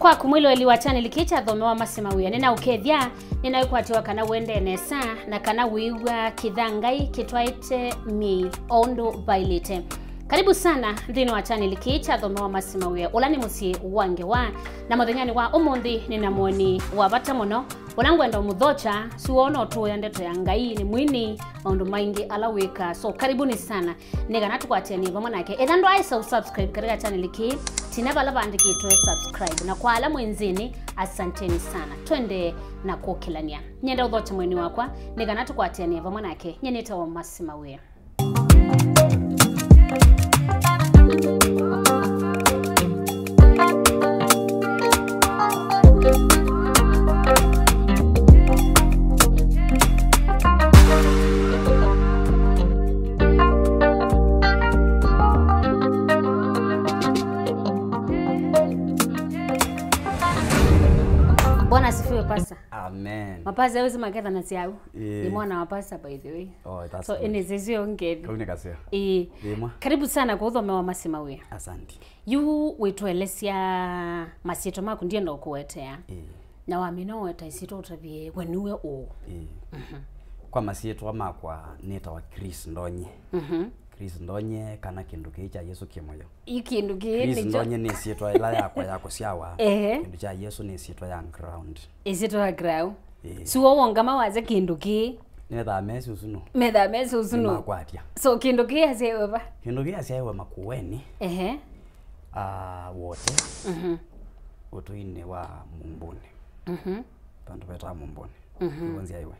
kwa kumwilo eliwa channel kicha Thome wa Mawia nina ukethia nina ikwatiwa kana wende nesa na kana wiwa kithangai kitwaite mi ondo bailite. Karibu sana ndino wa channel kicha Thome wa Mawia. Ulani musi wange wa na muthenya wa umuthi nina mwoni wa bata muno ulangwenda muthocha suono tu yandeto ya ngai ni mwini maundu maingi alawika. So karibuni sana nigana tukwatiani vamwe nake ethando aisa subscribe katika channel ki tinaba labandikitwe subscribe na kwa ala mwenzini asanteni sana. Twende na kukilania nyenda uthocha mweni wakwa nigana tukwatiani vamwe nake nyeneta wa Mawia. Bwana asifiwe pasa. Amen. Mapasa yote maketha na siau. Ni mwana wa pasa by the way. Oh, that's so inezezio ngethi. Unikasio. Karibu sana kwa Thome wa Mawia. Asante. You wetwelesia masieto maku ndiye ndo kuwetea. Na wamino weta isito utabie wenuwe o. Kwa masieto makwa neta wa Chris Ndonye. Chris Ndonye kana kindu kicha Yesu kimoyo. Ikindu ki Chris Ndonye ni sietwa ila yakwa yako siawa. Kindu cha Yesu ni sietwa ya ground. Isitwa ground. Suwo wongama waze kindu ki. Neta mesi usuno. Meda mesi usuno. Makwatia. So kindu ki asewe ba. Kindu ki asewe makueni. Wote. Utuine wa mumbuni. Tandu beta mumbuni. Kuanzia iwe.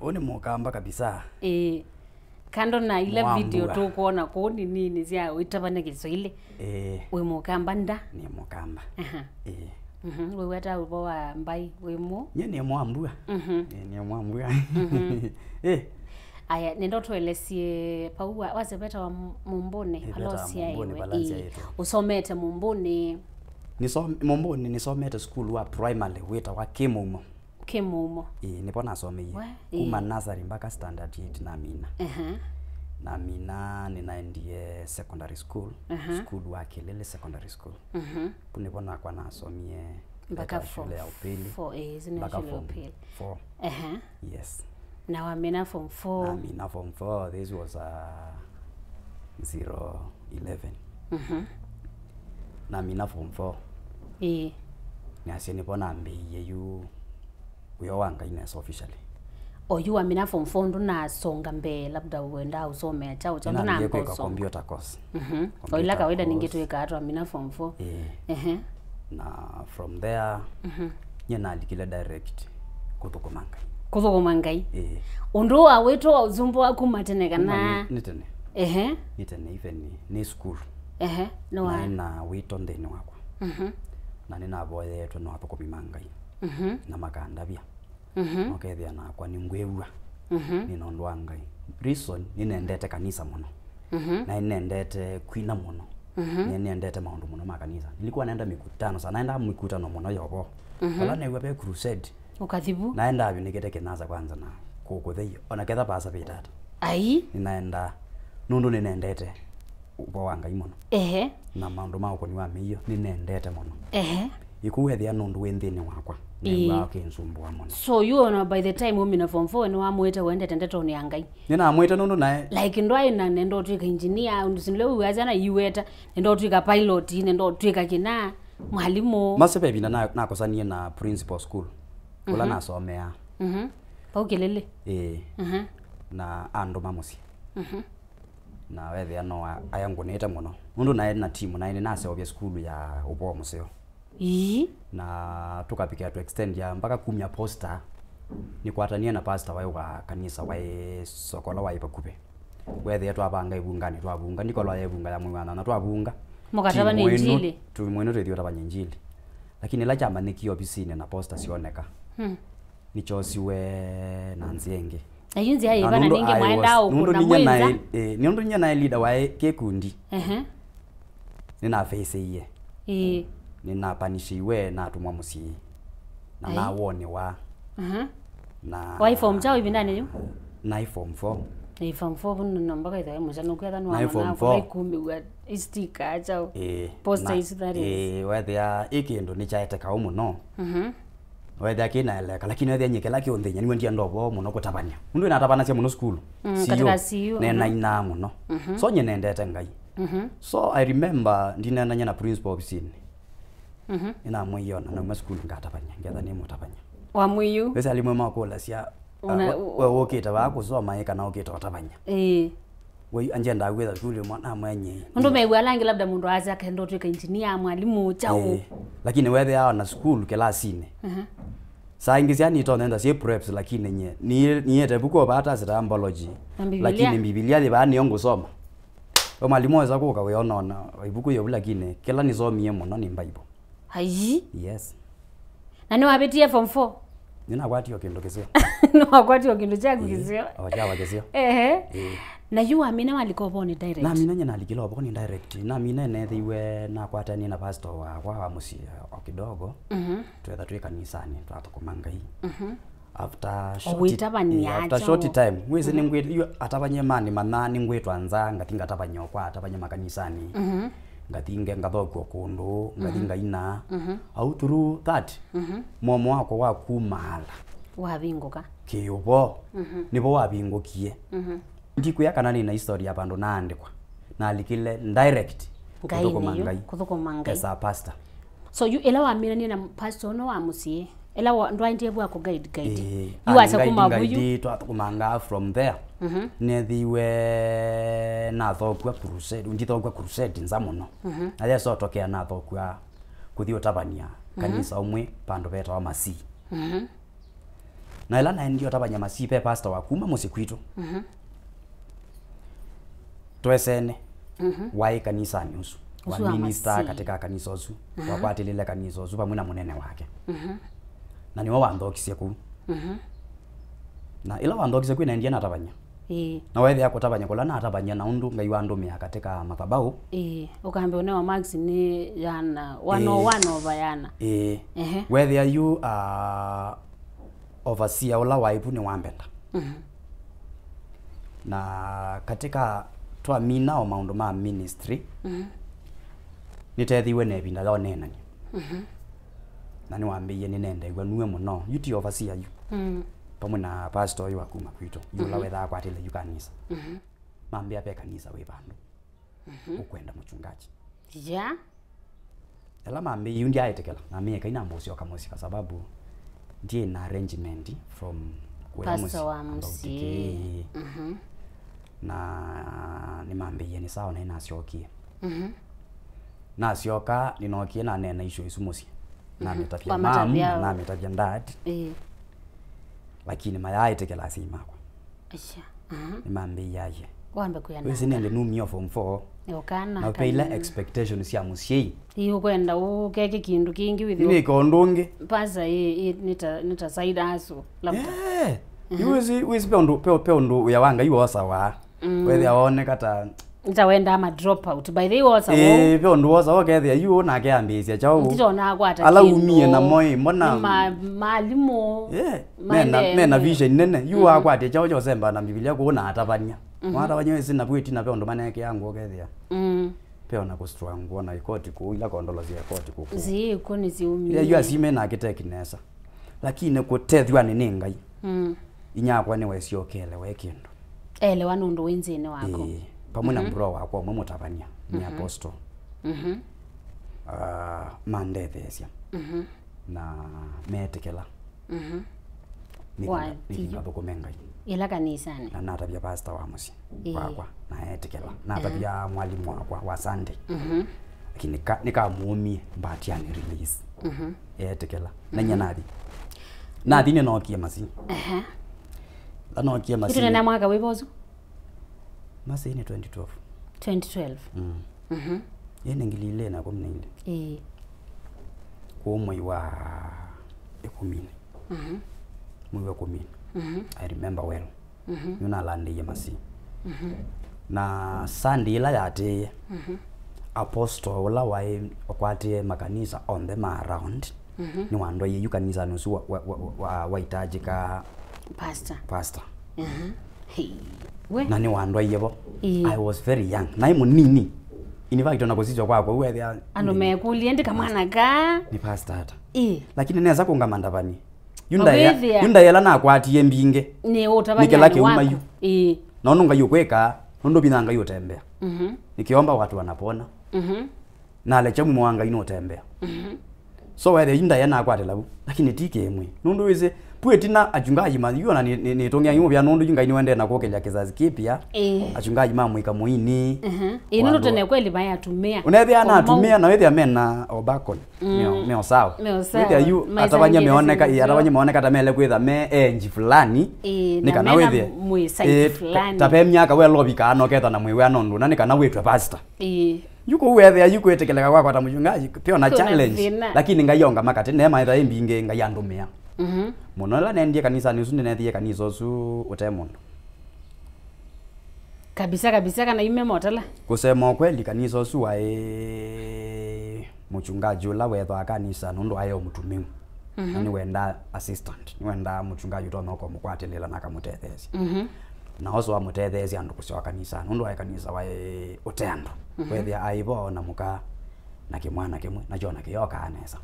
Oni mukamba kabisa. Kando na ile video tu kuona kuni nini zia uitabane Kiswahili. We mukamba nda. Ni mukamba. We weta ubo wa mbai we mu. Nye ni mwambua. Ni mwambua. Aya nendo tuelesie pauwa waze beta wa mumbuni alosia iwe. Usomete mumbuni. Mumbuni nisomete school wa primary weta wa Kimumo. Kimumo. Nipo nasomeye. Kuma nursery mpaka standard 8 na mina. Na mina ninaendie secondary school. School wa Kilele secondary school. Nipo na kwa nasomie mpaka shule ya upili. 4A zina shule ya upili. 4. Yes. Na wamina form 4. Na mina form 4. This was 011. Na mina form 4. Nyasi nipo na mbiye yu uyo wanga ines officially. You amina form 4 ndo na songa mbe labda uenda usome chao ndo na kwa computer course. Ila kawaida ningetweka hata amina form 4. Na from there nyena alikile direct kutukumangai. Kutukumangai. Undo aweto wa uzumbo akumatene kana. Nitene. Nitene even ni school. No na wito ndeni wakwa. Na nina boye yetu no hapo kumimangai. Na makanda bia. Okethia na kwa ningwewa. Ninondwa ngai. Reason ninendete kanisa muno. Na ninendete kwina muno. Ninendete maundu muno makanisa. Nilikuwa naenda mikutano sana, naenda mikutano muno yobo. Wala newe pe crusade. Ukathibu? Naenda abi nikete kinaza kwanza na kukuthei. Ona ketha pasa bitata. Ai? Ninaenda nundu ninendete ubo wanga imuno. Na maundu mako ni wa miyo ninendete muno. Ikuwethia nundu wendini wakwa. Newa kinsumbua muno. So you know by the time umina form 4 ni wamwete wende tendeto ni angai. Nina amwete nundu nae. Like ndwai na nendo twika engineer undusinile uwaza na iweta nendo twika pilot nendo twika kina mwalimu. Masepe na kosanie na principal school. Kula nasomea. Pau Kilele. Na ando mamusi. Na wethia no ayangu neta muno. Nundu nae na team na ine nase obia school ya ubo museo. Na tukapikia to extend ya mpaka 10 ya poster ni kuatania na pastor wayo wa kanisa wa sokola wa ipakupe whether yetu abanga ibungani tu abunga ndiko lwa ibunga ya mwana na tu abunga mukataba ni injili tu mwenu redio tabanya injili lakini la chama nikio bisine na poster sioneka nichosiwe na nzienge ayunzi hayi bana ninge mwaenda au kuna mwenza nundu nya na leader wa kekundi nina face iye nina panishiwe na tumwa musi na na wone wa na wa form chao ibindani yu na form 4 Form 4 bunu namba ka ida musano kwetha no Form na 4. ikumi wa istika acha poster is that is wethia ikindu ni chaiteka muno wethia kinaeleka lakini wethia nyikela kionthenya niwe ndia ndobo muno kutabania mundu ina tabana cia muno school katika siyo nena ina muno so nye nendete ngai so I remember ndinenanya na principal ofisini ina muiona na school ngatabania ngetha ni mutabania wa muyu wesa alimwe makola cia wewe ukita wakusoma kana ukita utabanya we anjenda gwetha shule mwana mwenye ndo mewe langi labda mundu aza akaenda tuika engineer mwalimu chao lakini wethe yao na school kelasini saa ingi cia nito nenda cie preps lakini nye niete buko bata zita biology lakini Biblia thi bani ngusoma mwalimu weza kuka we ona ibuku yo lakini kila nisomie muno ni Bible hai yes na ni wabetie form 4 nina kwatio kindu kisio no wakwatio kindu chaku kisio awajawa kisio na yu amina walikopo ni direct na mina nyana alikilopo ni direct na mina nethiwe na kwatani na pastor wa musi kidogo twetha twi kanisani twatukumangai after short time wese ni ngwit atabanye mani manani ngwitwa nza ngatinga tabanye kwa atabanye makanisani ngatinge ngathokwo kundu ngatinga ina au through that momo wako wa kumala wabinguka kiubo nibo wabingukie ndikuya kana ni na historia bandu naandikwa na alikile direct kuthukumangai as a pastor so you ela wa mina ni na pastor no wa musie ela wa ndo aindie bwa ko guide you asa kuma buyu twatukumanga from there nethiwe na thokwa crusade ndithokwa crusade nza muno alia so tokea na thokwa kuthi utabania kanisa umwe pandu beta wa masi na ela na ndio tabanya masi pe pastor wa kuma musikwitu twesene wai kanisa nyusu wa minister katika kanisa usu wapatilile kanisa usu pamwe na munene wake na niwo wandhokisie ku na ila wandhokisie ku inaendia na tabanya na wewe yako tabanya kula na tabanya na undu ngai wandu mia katika madhabahu ukaambe une wa max ni yana 101 over yana whether you overseer ola waipu ni wambenda na katika twa mina o maundu ma ministry nitethiwe ne binda lo nenani na ni wambiye ni nenda igwa nuwe muno yuti overseer you pamwe na pastor yu akuma kwitu yula wetha kwatile yu kanisa mambia pe kanisa we bandu ukwenda mchungaji ela mambi yundi ayetekela na mie kaina mbosio kamosi kwa sababu ndiye na arrangement from pastor wa musi na ni mambiye ni sawa na inasiokie na sioka ninokie na nena isho isumusi na metafia mam na metafia dad lakini mayai tekela sima kwa ni mambiye yaje kwamba kuyana wewe nende numio form 4 yokana na peila expectations ya musi hiyo kwenda ukeke kindu kingi with ni kondonge pasa nita side aso labda yuzi peondo ya wanga yuo sawa wewe aone kata nitawenda ama drop out by the way peondo wosa okethia yuo na kiambisia chao nditona kwata ala umie na moi mbona malimu nena vision nene yuo akwate chao Josemba na Biblia kuona atabania mara wanyewe sina bwiti na peondo maneke yangu okethia peona ku strong kuona ikoti ku ila kondolo zi ikoti ku zi kuni zi umi ya yu asime na kitekinesa lakini kutethwa ni ngai inyakwa ni wesiokele wekindu ele wanundu wenzene wako pamwe na bro wako mwe mutabania ni apostle mandethesia na metekela ni kumengai ila kanisani na natabia pastor wa musi wakwa na etekela natabia mwalimu wakwa wa Sunday lakini nikamuumie mbati yani release etekela na nyanadi na dine no kia masi no kia masi ito na mwaka wibozo masi ni 2012 yene ngilile na kumnile kwa mwezi wa 10 mwezi wa 10 I remember well yuna landi ya masi na Sunday ila yate apostle ola wakwate makanisa on them around ni wando ye kanisa nusu waitajika pastor We. Na ni wandwa yebo. I was very young. Na imu nini. In fact na kuzizwa kwako wewe ando mekulie ndi kamwana ka ni pastor hata. Lakini neza kungamanda bani. Yunda Mawia. yela na kwati mbinge. Ni utabanya Nikelake umayu. Na onunga yukweka, ndo binanga yotembea. Nikiomba watu wanapona. Na alecha mwanga inotembea. So whether yunda yana kwate labu, lakini tike emwe. Nundu wize puetina achungaji man yona ni tongia yumo bya nundu yunga iniwende na kokelya kizazi kipya. Achungaji mamu ikamuini. Nundu tene kweli baya tumia. Unethi ana atumia na wethi amena obakon. Meo sawa. Wethi yu atabanya meoneka tamele kwetha me enji fulani. Nika wethi muisaiti fulani. Tape myaka we lobika anoketha na mwiwe anondu na nika wetwa pastor. Yuko wethi yuko etekeleka kwako ata mchungaji pia na challenge. Lakini ngayonga makati nema itha imbinge ngayandumia. Muno la nendie kanisa ni usuni nendie kanisa su utemondo. Kabisa kana ime motala. Kusema kweli kanisa su mchungaji ula wetwa kanisa ndo ayo mtumimu. Ni wenda assistant, ni wenda mchungaji to noko mukwatelela nakamutethesi. Na oso wa mutethesi andu kuswa kanisa ndo ayo kanisa wa utendo. Wethi aibo na muka na kimwana kimwe na jona kiyoka anesa.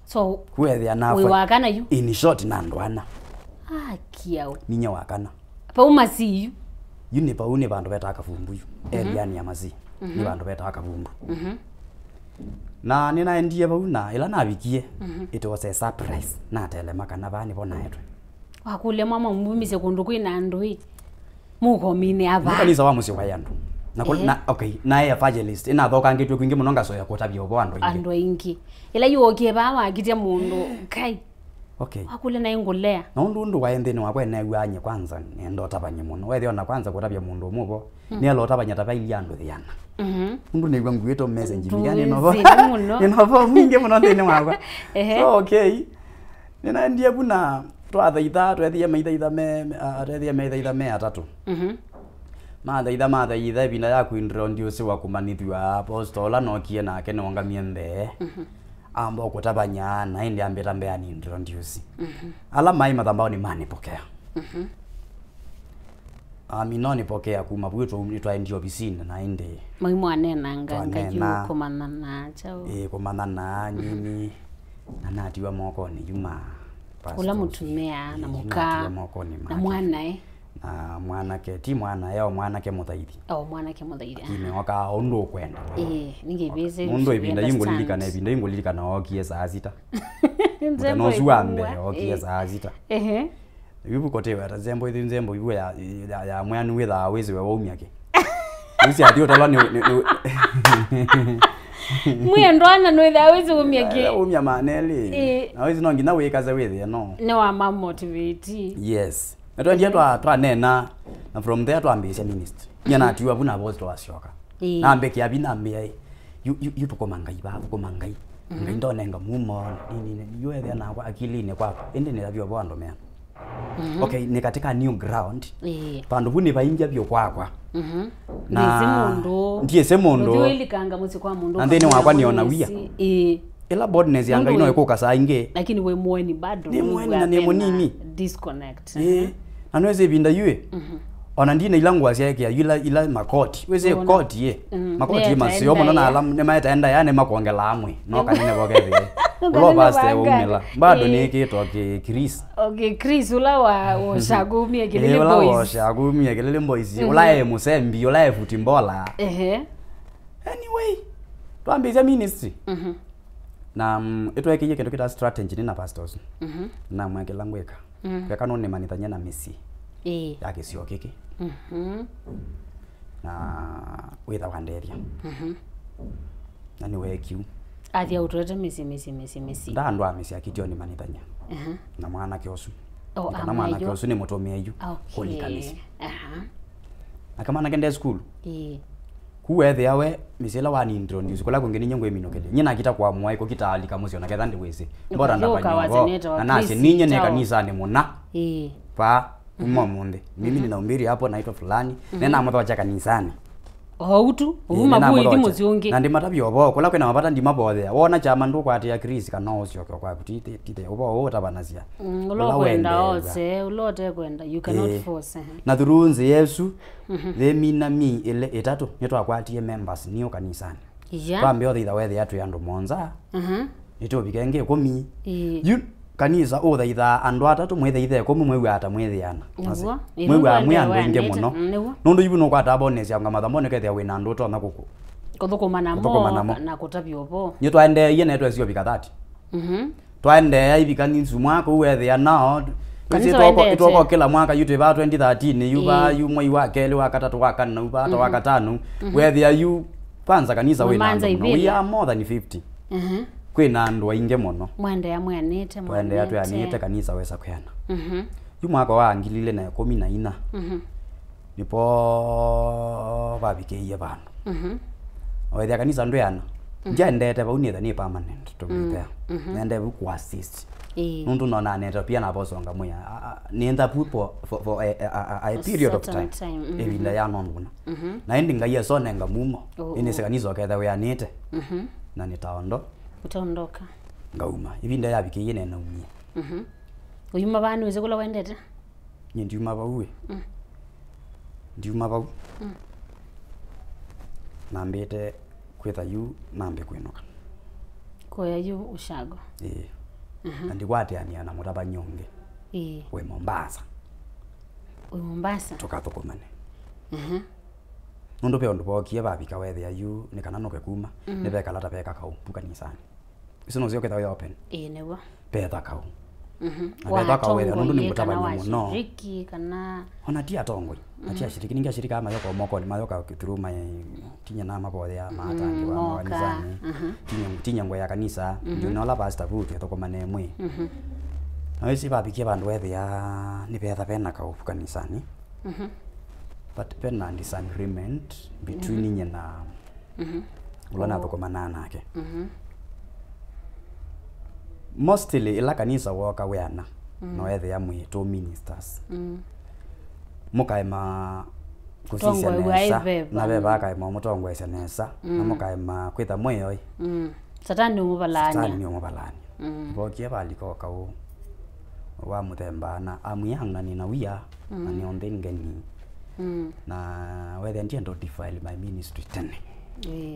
So kuethia na we wakana yu in short na ndwana kiao ninya wakana pa umasi yu yuni pa une bandu betaka vumbu yu eliani ya mazi ni bandu betaka vumbu na nina endie bauna ila nabikie it was a surprise na telema kana bani bona etwe wakule mama mbumise kundu kwina ndui muko mine aba kanisa wa musi wa yandu na okay na evangelist ina thoka ngitwe kwingi muno ngaso ya kutabia obo ando ingi ila yoke baba akitia mundu kai okay akule na ingulea na undu waendeni wakwe na gwanye kwanza nendo tabanye muno wethi ona kwanza kutabia mundu mubo ni alo tabanya tabaili ando thiana undu ne gwangu yeto message bigani no no mwingi muno ndene wakwa so okay nina ndie buna twathaitha twethia maithaitha me atatu mathaitha binda ya kuintroduce wa kumanithwa apostola no kie na ke no ngamie mbe ambo kutabanya na indi ambeta mbe ani introduce ala mai mathambao ni mani pokea aminoni pokea kuma bwito umnitwa ndio bisini na indi mai mwane na nganga yu komana na chao komana na nini na natiwa moko ni juma ula mutumia na muka na mwana na mwana ke ti mwana yao mwana ke muthaidi mwana ke muthaidi ime waka ondo kwenda ningibeze mundo ibinda yingolilika na okie saa sita no suambe okie saa sita yubu kotewa atazembo nzembo yubu ya mwana witha wezi we waumia ke usi adio tala ni muya ndwana no witha wezi waumia ke waumia maneli na wezi no ngina wekaza wethi no ama motivate yes Eto ndia twa nena na from there twambisha ministry. Nyana atiwa buna boss twashoka. Na ambeki abina mbia yu tukomangai ba tukomangai. Ngindo nenga mumo nini yuethe na kwa akili ne kwako. Ende ne ravyo bwando mea. Okay ni katika new ground. Pandu buni bainja byo kwakwa. Na ndiye semondo. Ndio ilikanga musi kwa mundu. Andeni wakwa niona wia. Ela boldness yanga ino ekuka saa inge. Lakini we mueni bado. Ni mueni na nemo nini? Disconnect. Anweze binda yue ona ndine ilangu asiake ila makoti weze koti makoti masio mona na alam ne maita enda ya ne makongela amwe no kanine bogethi lo baste umela bado ni kito ke Chris Chris ula wa shagumie kelele boys ula wa shagumie kelele boys ula musembi ula futimbola anyway twambiza ministry na etweke kendo kita strategy ni na pastors na mweke langweka kwa kanone manithanya na Messi yake sio kiki na witha wanderia na ni wekiu athia utote Messi ndandu a Messi akitio ni manithanya na mwana kiosu na mwana kiosu ni mutumia yu kuli kanisa akamana kende school kuwethe yawe misela wani introduce kula kungeni nyengo eminokele nyina kita kwa mwai ko kitali kamusio na kethandi wese mbora ndapanyo anase ninye ne kanisa ni muna pa umamunde mimi nina umbiri hapo naitwa fulani nena motho cha kanisani Utu mabu idi muziungi na ndima tabyo bo kola kwena mapata ndima bo there wona chama ndo kwati ya Chris kana osyo kwa kuti tite obo otabanazia ulowenda ose ulote kwenda you cannot force na thurunzi Yesu the mina mi ile etatu nitwa kwati members niyo kanisani kwambe othe ithawe the atu yandu monza nito bikenge 10 you kanisa othe itha andu atatu mwethe ithe 10 mwewe ata mwethiana mwewe amwe andu inge muno nundu ibu no kwata bonesi anga mathambone kethe wina andu to na kuku kuthukuma namo na kutabyo bo nyo twende iye netwe sio bika 30 twende ibikanisa mwaka uwethe nao itoko kila mwaka youtube 2013 yuba yumwe wa kele wa katatu wa kana uba ata wa katano whether you panza kanisa wina we are more than 50 kwina andu ainge muno mwende ya mwanete mwende ya twanite kanisa wesa kuyana yu mwaka wa ngilile na 14 nipo babikeiye bana whether kanisa ndo yana njendete baunitha ni permanent to be there nende ku assist nundu nona neta pia na bosonga moya nienda pupo for a period of time ebinda ya nonuna na endinga yeso nenga mumo ini sekanizwa ketha we anite na nitaondo utondoka ngauma ibinda ya bikiye nena umie uyuma banu weze kula wendete ndiuma bawe ndiuma bawe nambete kwetha yu nambe kwinoka koya yu ushago andi kwatiania na mutaba nyonge we Mombasa tukathukumane nundu pe ondubokie babika wethe ayu nikananoke kuma nibeka lata beka kau kanisani iso no zioke tayo open newa petha kau wa kau wethe nundu ni mutaba nyomo shiriki kana ona tia tongoi atia shiriki ningia shirika mayoko moko ni mayoka kituruma tinya na mabothe ya matangi wa kanisani tinya ngwe ya kanisa ndio nola pastor butu thukumane mwe na wisi babikie bandu wethe ya ni petha pena kau kanisani but pena disagreement between ninyi na ulana thukumana nake mostly ila kanisa woka weana no wethe ya mwe to ministers mukaima kusisianesa na beba kaima mutongwesya nesa na mukaima kwitha mweyo satani umubalanya bokie baliko kau wa muthemba na amuyanga ni na wia na ni ondengeni na whether ndiendo defile my ministry tene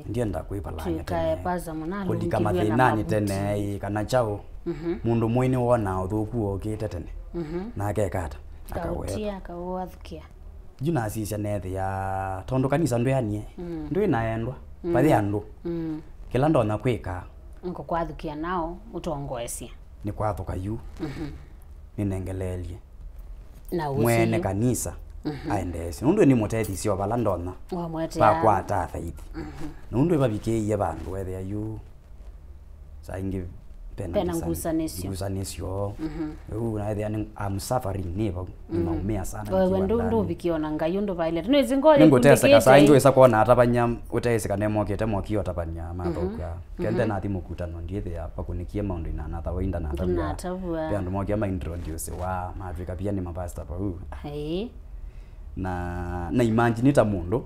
ndienda kuibalanya tene kulika mathinani tene kana chao mundu mwini wona uthuku okite tene na akekata akawathukia juna asisya nethi ya tondu kanisa nduyanie ndu inaendwa bathi andu kila ndona kwika ngo kwathukia nao utongoesya ni kwathuka yu ninengelelie na mwene kanisa aendesi nundu ni mutethi sio bala ndona ba kwata thaithi nundu babikeiye bandu wethe ayu saingi pena ngusanisyo na wethe ani am suffering never naumia sana wewe ndu bikiona ngayo ndu vile tunezi ngoli ngoteseka saingi wesa kuona atabanya uteseka nemokete mokio atabanya mathoka kende na thimu kutano ndiethe apa kunikie maundu ina na thawainda na atabua pia ndu mokia ma introduce wa mafika pia ni mapasta pa na imagine ta mundu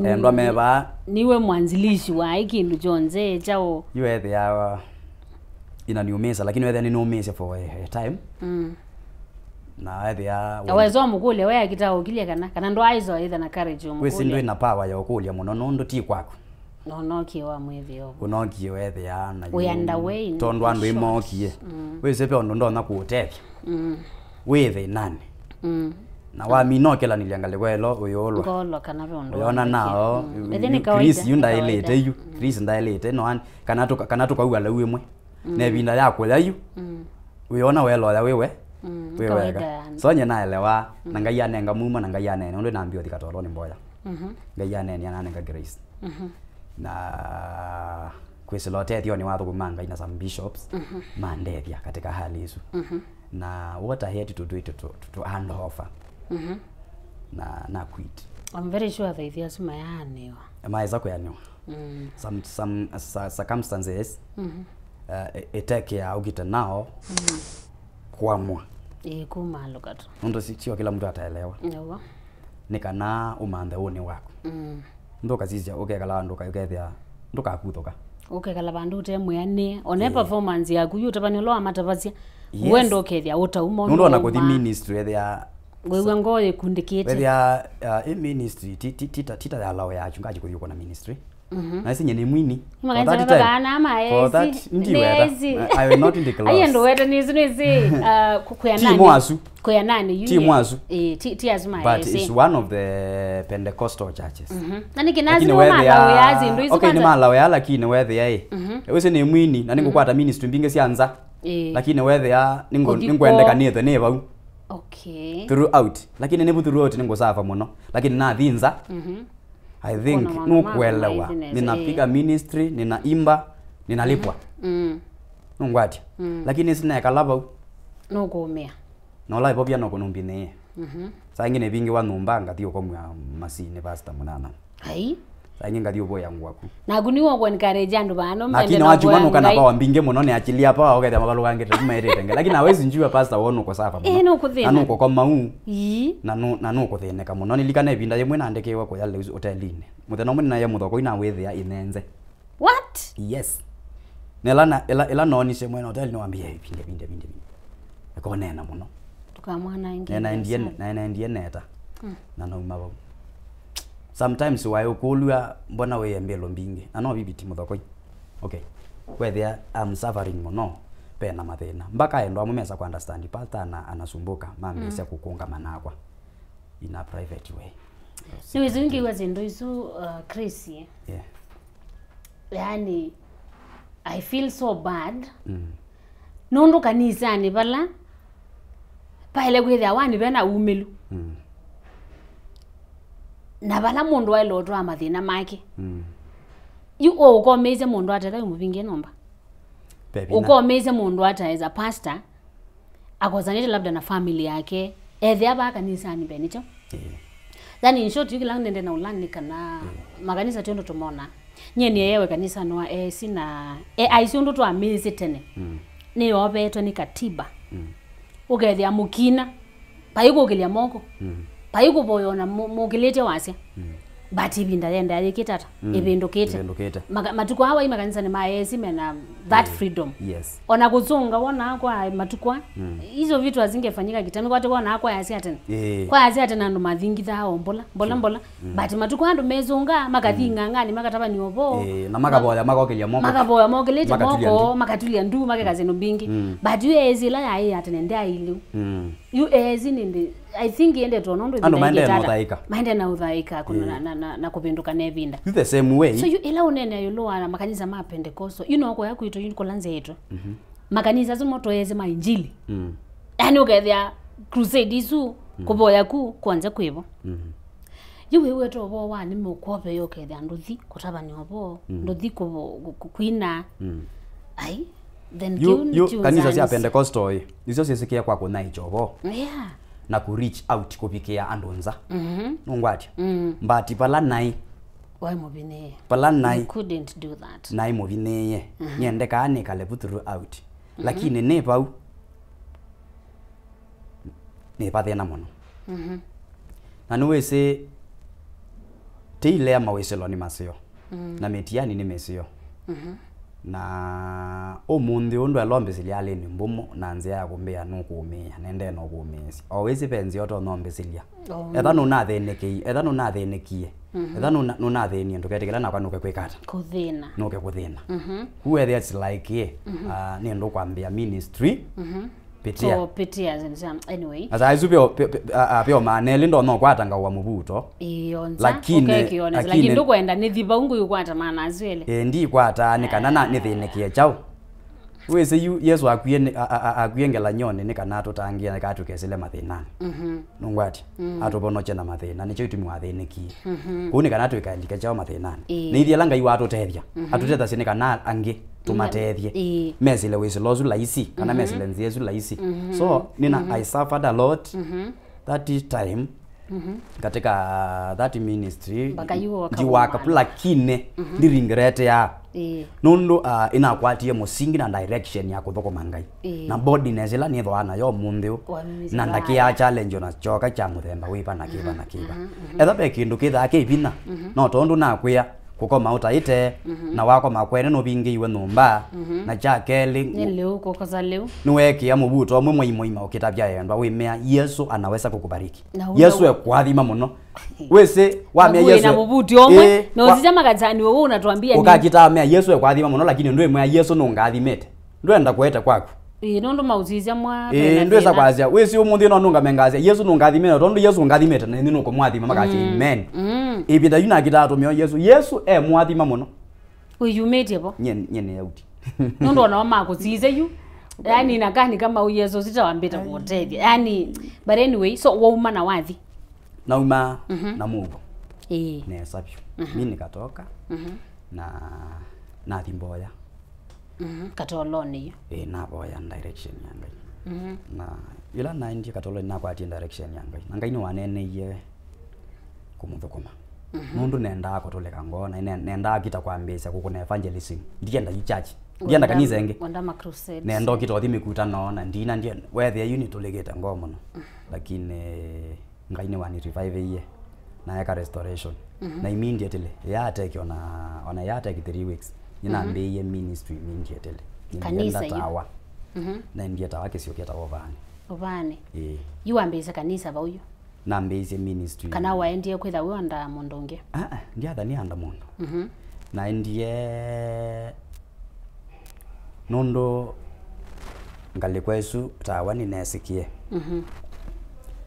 endo meba niwe mwanzilishi wa ikindu jonze chao yuethe ya inaniumisa lakini wethe ninuumisa for a time na wethe ya awezo mukule we akitao kilia kana ndo aizo either na courage mukule wesi ndo ina power ya ukulia muno ndo ti kwako no kiwa mwevyo kunokie wethe ya na we underway tondo andu imokie wese pe ondo ndona kuutethia wethe nani na wa mino kela niliangalia kwelo uyolwa ngolo kana rondo yona nao Chris yunda ilete yu Chris ndailete no kana tukaua la wimwe ne binda yako la yu uyona welo ya wewe sonya naelewa na ngaya nenga muma na ngaya nene ndo naambio thikatolo ni mboya ngaya nene yana nenga Grace na kweselote thio ni wathu kumanga ina some bishops mandethia katika hali hizo na what I had to do it to hand offer na quit. I'm very sure that there's my aneo. Maiza kuyanywa. Some circumstances eteke ya ugita nao kuamua. Kumalo kato. Ndo sio kila mtu ataelewa. Ewa. Nikana umanda one wako. ndoka sisya ukekala ndoka ukethia ndoka kutoka ukekala bandu temwe one performance yaku yutabanilo amatavasia wendo ukethia utauma ndo na kuthi ministry thea wewe ngoye kundikite wethia in ministry tita ya lao ya chungaji kuthi uko na ministry na isi nyene mwini for that I will not in the class ayendo weta nizi kuya nani timu asu ti azuma but it's one of the Pentecostal churches nani kinazi no malao yazi ndo izo okay ni malao ya lakini wethia wese ni mwini na ningukwata ministry mbinge sianza lakini wethia ningwendeka nithe ni bau okay throughout lakini nebu throughout ningusafa muno lakini na thinza I think nukuelewa ninapiga ministry ninaimba ninalipwa nungwati lakini sina kalaba nukumia no live bia no kunumbine saa ingine bingi wa numba ngati uko masine pastor munana hai saa ingine ngati ubo yangu waku na guniwa kwa encourage andu bano mbende na watu wanu kana kwa mbinge muno ne achilia pa okete magaluka ngete tumairete lakini hawezi njua pastor wono ko safa muno nukuthina anu ko mau na no kuthineka muno nilikana ibinda yemwe na ndekewa ko yale hotelini muthena mwe na ya muthoko ina wethia inenze what yes ela noni se mwe hotel no ambia binde ekonena muno tukamwana ingi na ndiye neta na no mabo sometimes why ukulwa mbona we mbelo mbinge ano bibiti muthoko okay whether I'm suffering muno pena mathina mbaka endo amumesa ku understand pastor anasumbuka mamesa kukunga manakwa in a private way niwezi wingi wazindo isu Chris yani I feel so bad nondo kanisani bala paile kwethia wani bena umelu na bala mundu wa lotwa amathina make ukomeze mundu atera umuvinge nomba ukomeze mundu ataiza pastor akozanite labda na family yake aba kanisani benicho then in short yukila nende na ulani kana makanisa tendo tumona nyeni yewe kanisa no sina aisundu to amezi tene ni obeto ni katiba ugethia mukina payiko kilia moko payiko boyona mukilete wase but ibinda yenda yekitata ibindukite matuko hawa imakanisa ni maesi mena that freedom yes ona kuzunga wona kwa matukwa hizo vitu azingefanyika kitami kwate wona kwa yasi atena kwa yasi atena ndo mathingitha hao mbola but matukwa ando mezunga makathinga ngani makataba ni obo na makaboya makokelia mokelete moko makatulia ndu makekaze no bingi but you ezila ya atena ndia ilu you ezini I think yende tonondo maende na udhaika kuna na kupinduka nevinda the same way so you ila unene yuloa na makanisa ma Pentecost you know kwa yako ito yuko lanze yetu makanisa zimoto yeze ma injili yani ukethia crusade isu kuboya ku kwanza kwibo wewe to bo wani mukope yokethia nduthi kutabani obo nduthi kuina ai then you kanisa cia Pentecostal izo sisikia kwa kuna ichobo na ku reach out kupikia andonza nongwati but pala nai why mobine pala nai couldn't do that nai mobine nyende kaane kale puturu out lakini ne pau ne pathena muno na nuwese teile ama weselo ni masio na metiani ni mesio na omundi undu alombe silia ni mbumo na nzia ya kumbea nukuumia nende no kuumisi always penzi oto nombe silia etha nuna theneki etha nuna thenekie etha nuna theni nduketekela na kwanuke kwikata kuthina nuke kuthina whether it's like ni ndo kwambia ministry pitia so pitia anyway asa aizupio pio maneli ndo no kwatanga wa mubuto lakini ndo kwenda ni thiba ungu yukwata maana azwele ndi kwata ni kana ni thinekie chao wese Yesu akuyengela nyone ni kana tutangia katukesele mathinani nungwati atubonoche na mathina nicho itumi wa thiniki kuni kana tuikaandika chao mathinani ni ithia langa iwa atutethia atuteta sine kana angi tumatethie mesile wese lozu laisi kana mesile nziezu laisi so nina I suffered a lot that time katika that ministry jiwaka lakini ndiringrete ya nundu inakwatie musingi na direction ya kuthokoma Ngai na body nezila ni thwana yo mundu na ndakia challenge na choka cha muthemba wipa na kiba na kiba etha be kindu kitha kibina no tondu na kwia kukoma utaite na wako makueni no bingi iwe numba na cha keli ni leo kokoza leo niweki ya mubuto omwe moima ukitabya yendwa wimea Yesu anaweza kukubariki Yesu ekwathima muno wese wamea Yesu na mubuti omwe no zijama gatani wewe unatuambia nini ukakitamea Yesu ekwathima muno lakini ndwe mwa Yesu nungathimete ndwenda kwete kwaku nondo mauzizia mwa ndwesa kwazia wese umuthi no nunga mengazia Yesu nungathimete tondu Yesu ngathimete na ninu kumwathima makachi amen ibida yuna kitatu myo Yesu mwathima muno uyumete bo nyene yauti nondo na makuzize yu yani nakani kama Yesu sitawambeta wote yani but anyway so wauma na wathi nauma na Mungu ne sabio mimi nikatoka na thimboya katoloni na boya direction ya Ngai na ila na ndi katoloni na kwati direction ya Ngai na Ngai ni wanene ye kumuthukuma mundu nenda akotoleka ngona nenda akita kwambisa kukuna evangelism ndienda church ndienda kanisa enge wanda ma crusade nenda kitothi mikutano na ndina ndiye whether you need to legate ngomo no lakini Ngai ni wani revive ye na yaka restoration na immediately ya take ona ya take 3 weeks ina mbeye ministry immediately kanisa tawa na ndiye tawa kesio kieta ovani you ambeza kanisa ba uyo na mbeze ministry kana waendie kwitha we anda mondonge ndiye athani anda mondo na ndiye nondo ngali kwesu tawa ni nesikie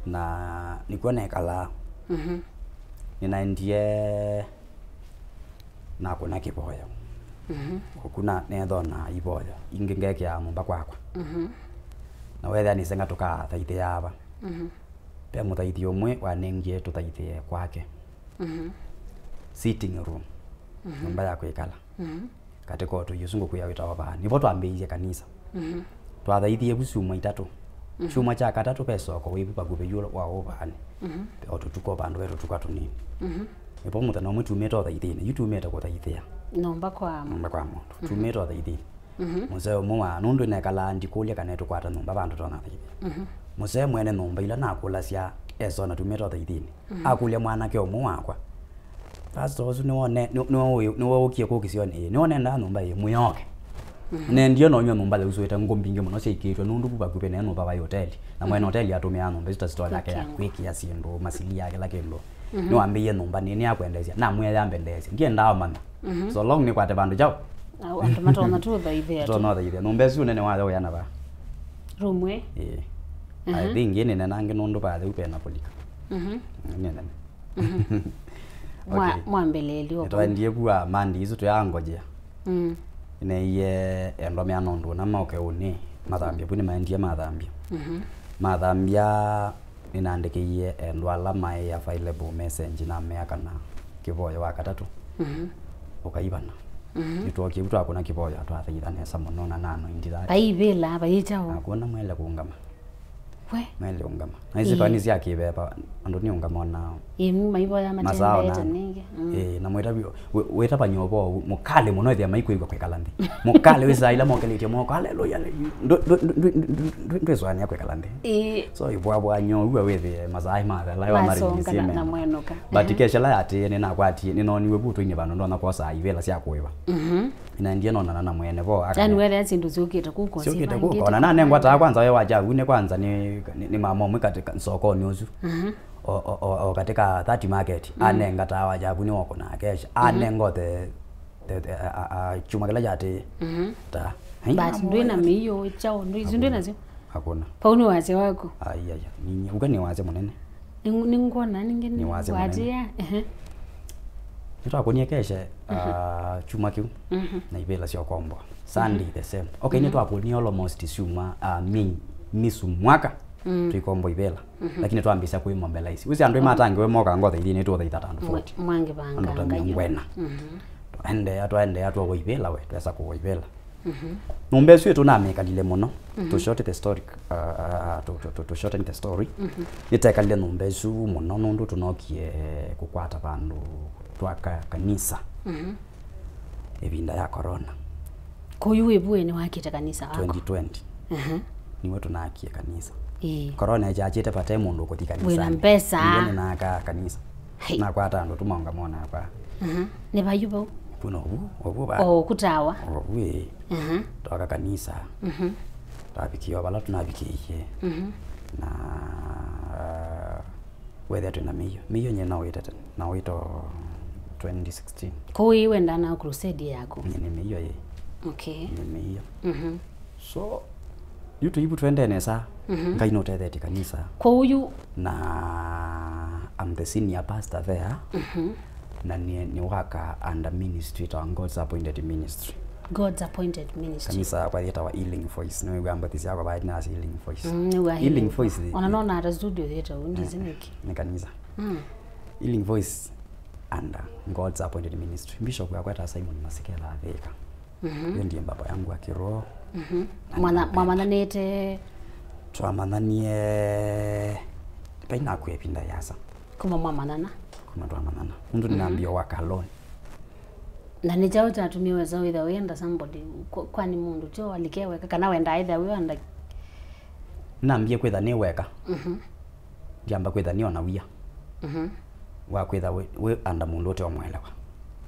na nikuone kala ninaendie na kuna kiboya kuna netho na iboya ingengeke ya mumba kwakwa na wetha ni senga tuka thaite yaba pe muthaiti omwe wanengie tuthaite kwake sitting room mumba ya kwikala katika otu yusungu kuya wita wabani nipo twambiize kanisa twathaitie busuma itatu chuma cha katatu peso ko wibu bagube yulo wa obani pe otu tuko bandu wetu tukatunini ipo mutana omwe tumeta othaithine yutumeta ko thaithia nomba kwa mundu tumeta othaithine museo mwa nundu nekala ndikulia kana tukwata nomba bandu tona thaithi museo mwene nomba ila nakula cia eso na tumeta othaithine akulia mwana ke omwe wakwa pastor osu no ukie kokisione no nenda nomba ye muyoke nendio no nomba le usueta ngombinge muno seikitwe nundu kubakupe ne nomba ba hotel na mwene hotel yatumia nomba ita store yake ya kwiki ya sindo masili yake la kendo no ambiye nomba nini akwendezia na mwe yambendezia ngienda mana so long ni kwate bandu jao andu matona tu ba ivea to no thaithia nomba su nene wa yana ba rumwe I think ine nange nundu ba the upena polika nene mwambeleli opo ndiye kuwa mandi izo tuyangojea iye endo mya nondu na moke uni mathambia puni maendie mathambia mathambia ninandikiye endo ala mai available message na meaka na kiboyo wa katatu ukaibana nitwokie butu akuna kiboyo twathaitha nesa muno na nano indira baibela baijao akuna mwele kuungama mwele ungama na hizi kanisa yake beba ando ni ungama na maiboya matembeta ninge na mweta weta panyobo mukale muno thia maikuigwa kwekalandi mukale weza ila mokelete moko haleluya ndwezwani yakwe kalandi so ibwabwa nyowa wethe mazai mathala wa marinisi na mwenoka but keshala yati ni nakwati ni noni webuto ine bano ndo nakosa ivela cia kuiba ina ndiye nona na mwene bo yani wele zindu ziukite kuko ziukite kuko na nane ngwata kwanza wewe waja une kwanza ni mama omwe katika sokoni ozu o katika 30 market anenga tawa jabu ni wako na kesha anengo the chuma kila jati ta but ndwina miyo chao ndwina zio hakuna pauni waze wako ayaya ninyi ugani waze munene ningona ningeni waze ya nitwa kunie kesha chuma kiu na ibela sio kombo Sunday the same okay nitwa kunie almost chuma misu mwaka tuikombo ibela lakini twambisa kuimombela isi uzi andwe matangi we moka ngothe ili netu othe itatano 40 mwange banga ngwena ende atwa ibela we twesa ku ibela nombe sio tunamekalile muno to short the story to shorten the story itekalile nombe su muno nundu tunokie kukwata bandu twaka kanisa evinda ya corona kuyu ebue ni wakite kanisa wako 2020 niwe tunakie kanisa corona ijachite pate mundu kuthi kanisa wina mpesa niwe naka kanisa na kwa tando tumonga mona kwa ne bayubo kuno obu kutawa we toka kanisa tabikiwa bala tunabikiye na whether tuna miyo nye na wito 2016 kui wenda na crusade yako ni miyo ye okay ni miyo so yutu ibu twende nesa ngaino tete kanisa kuyu na I'm the senior pastor there na ni waka under ministry to God's appointed ministry kanisa kwa yeta wa healing voice no gwamba tisi yako baadhi na healing voice healing voice unaona ata studio yetu ndiziniki ni kanisa healing voice under God's appointed ministry bishop wa kwata Simon Masikela Atheka ndiye baba yangu wa kiroho mwana nete twamananie paina kwepinda yasa kuma mwamanana mundu ninaambia wakaloni na ni jao tunatumia wazao either way and somebody kwani mundu jo alikewe kana wenda either way and naambia kwetha ni weka jamba kwetha ni ona wia wa kwetha we anda mundu ote omwelewa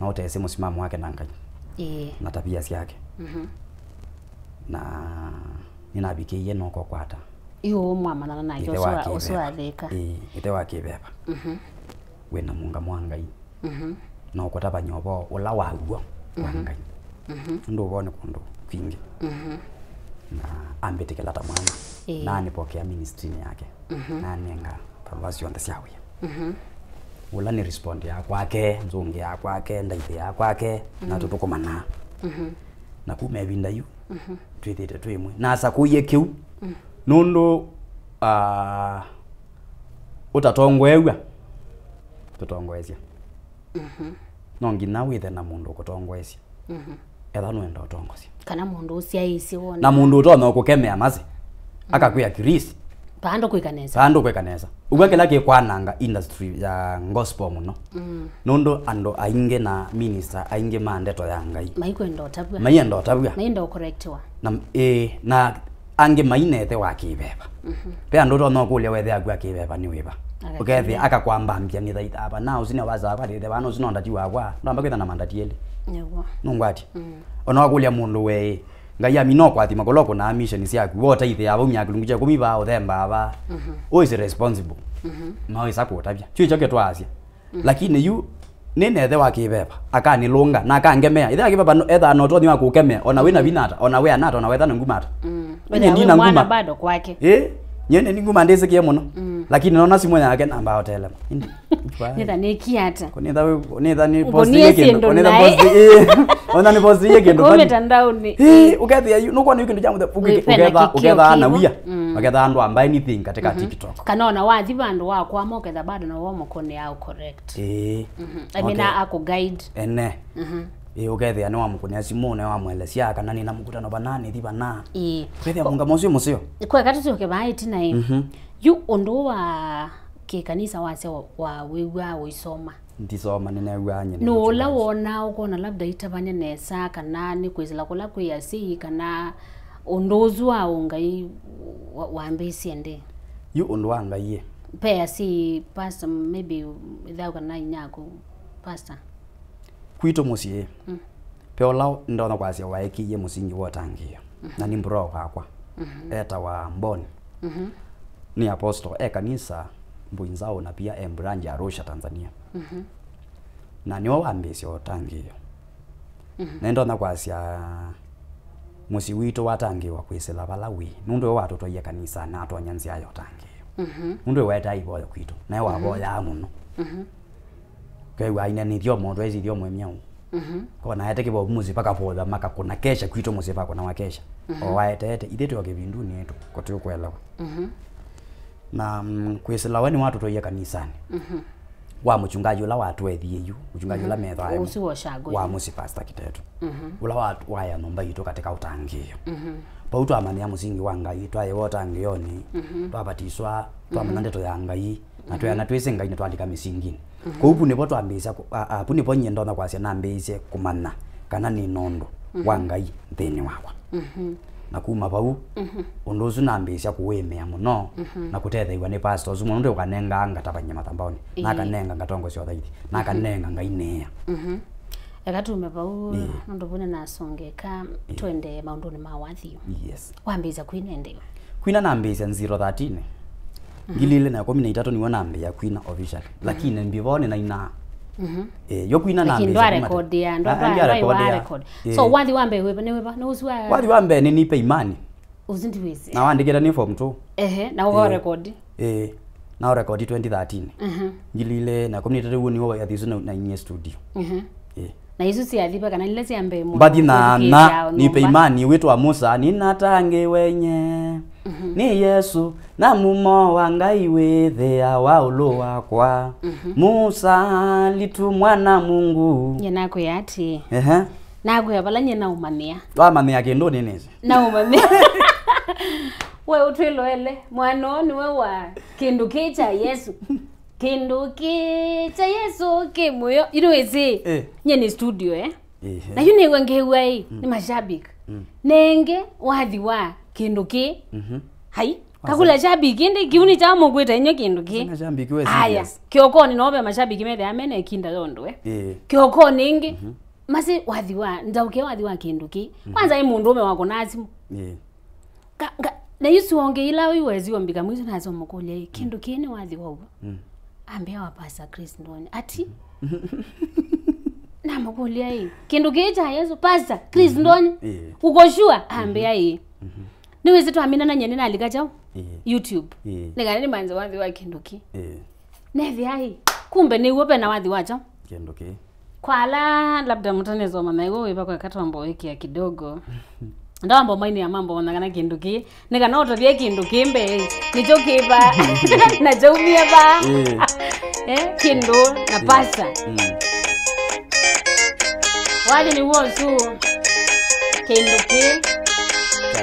na utese musimamo wake na ngai na tabia yake na ninabikiye noko kwata iyo mwamanana na jo so atheka ite wakibeba wena munga mwangai na ukota banyobo ula wagwo wangai ndo ubone kundu kingi na ambetekela ta mwana na nipokea ministry yake na nenga palwasi yonde siawe ula ni respond ya kwake nzungi ya kwake ndaite ya kwake na tutukomana na kumebinda yu twithite twimwe na asa kuye kiu nundu utatongwewa tutongwezia nongi na withe na mundu kutongwezia etha nwenda utongosia kana mundu ucia isi wona na mundu utona ukukemea mazi akakwia kirisi pando kwikaneza ugwa kila kikwananga industry ya gospel muno nundu ando ainge na minister ainge mandeto ya ngai maiyenda correctwa na ange mainete wakibeba pe ando utona ukulia wethe agwa kibeba ni wiba ugethi akakwambambia ni thaita aba na usine waza kwa rithe bana usino ndati wakwa ndamba kwitha na mandati eli nungwati ona wakulia mundu we ngai amino kwati makoloko na mission siaku wota ithe yabo myakilunguja kumiba othemba aba is responsible no isakutabia chicho twasia lakini yu nene the wakibeba akanilunga na akangemea ithe akibeba etha no tothi wakukemea ona wina binata ona we anata ona wetha ngumata wenya ndina nguma bado kwake nyene ni nguma ndisikie muno lakini naona simu yake namba hotela nitha nikiata kunitha ni post yake kunitha post ona ni post yake ndo kwa mitandaoni ugethi nuko ni kindu jamu ugetha na wia ugetha andu amba anything katika TikTok kanona wathi bandu wakwa moketha bado na womo kone yao correct I mean ako guide ugethi ani wamukunia simu na wamwelesia kana ni na mkutano banani thi bana ugethi munga mosio musio kwa katu ke baiti na yu ondo wa ke kanisa wase wa wewa uisoma ndisoma ninawa nyene no la wona ukona labda itabanya nesa kana ni kwizila kula kuyasi kana ondozwa ungai wambesi ende yu ondo wanga ye pe asi pastor maybe without kana nyako pastor kwito musie peola ndona kwasia waekiye musingi wotangio na ni mbro wakwa eta wa mboni ni apostle kanisa mbuinzao na pia embranji Arusha Tanzania na niwo ambisi otangio na ndona kwasia musi wito watangiwa kwisela balawi nundu watu toye kanisa na atonyanzia yo tangio nundu weta ibo kwito na waboya muno kai waina ni dio mondo ezi dio mwemyao kona yete kibo muzi paka poda maka kuna kesha kwito muzi paka na wakesha owaete ideto yoke binduni yetu kote ukwelewa na kwisela wani watu toye kanisani wa mchungaji ula watu ethiyu mchungaji ula metha wa musi pastor kitetu ula watu waya nomba yito katika utangio pautu amania musingi wa ngai twaye wotangioni twabatiswa twamanandeto ya ngai na twa na twese ngai twandika misingi kubu nipo twambisa apu nipo nyendo na kwasia na mbise kumana kana ni nondo wa ngai thini wakwa na kuma bau undu ucio nambicia kuwimea muno na kutethaiwa ni pastors muno ndio kanenga ngatabanya matambaoni na kanenga ngatongo cio thaithi na kanenga ngainea Ekatume bau ndo bune nasongeka twende maunduni ma wathio. Yes. Wambiza kwina ndio. Kwina nambiza 013. Ngilile na 13 niwe nambia kwina official. Lakini mbivone na ina. Yo kwina nambiza. Ndo record ya ndo record. So wathi wambe wewe ne uswa. Wathi wambe ni nipe imani. Uzindiwezi. Na wandikira ni form 2. Na ugo record. Na record 2013. Ngilile na 13 ni wa yathizo na inye studio. Na Yesu si athipa kana nile siambe mu. Mbadi na nipe imani witwa Musa ninatange wenye. Ni Yesu na mumo wa ngai wethea wa ulo wakwa. Musa litumwa na Mungu. Nyenako yati. Nago yabalanye na umania. Wa mania kendo neneze. Na umania. We utwilwele mwana ni wa kindu kicha Yesu. Kindu kicha Yesu kimuyo iruwezi nyeni studio na yune wangewa ni mashabiki nenge wathi wa kindu ki hai kakula shabiki ndi kiuni cha mugweta inyo kindu ki mashabiki we aya kioko ni nobe mashabiki mede amene kinda londo kioko ningi masi wathi wa ndauke wathi wa kindu ki kwanza imundu ume wako nazi na Yesu ongeila wiwezi ombika mwizo nazo mukulia kindu ki ni wathi wa ambia wapasa Chris Ndonye ati na makulia hii kindu kicha Yesu pasa Chris Ndonye uko sure ambia hii niwezi tu amina na nyene na alikacha YouTube nigane ni manze wathi wa kindu ki nevi hai kumbe ni wope na wathi wacha kindu ki kwala labda mtanezo mama yego weba kwa katambo hiki ya kidogo ndambo maini ya mambo onagana kindu ki nika oto bie kindu kimbe nicho kiba na jaumia ba kindu na pasta wali ni wosu kindu ki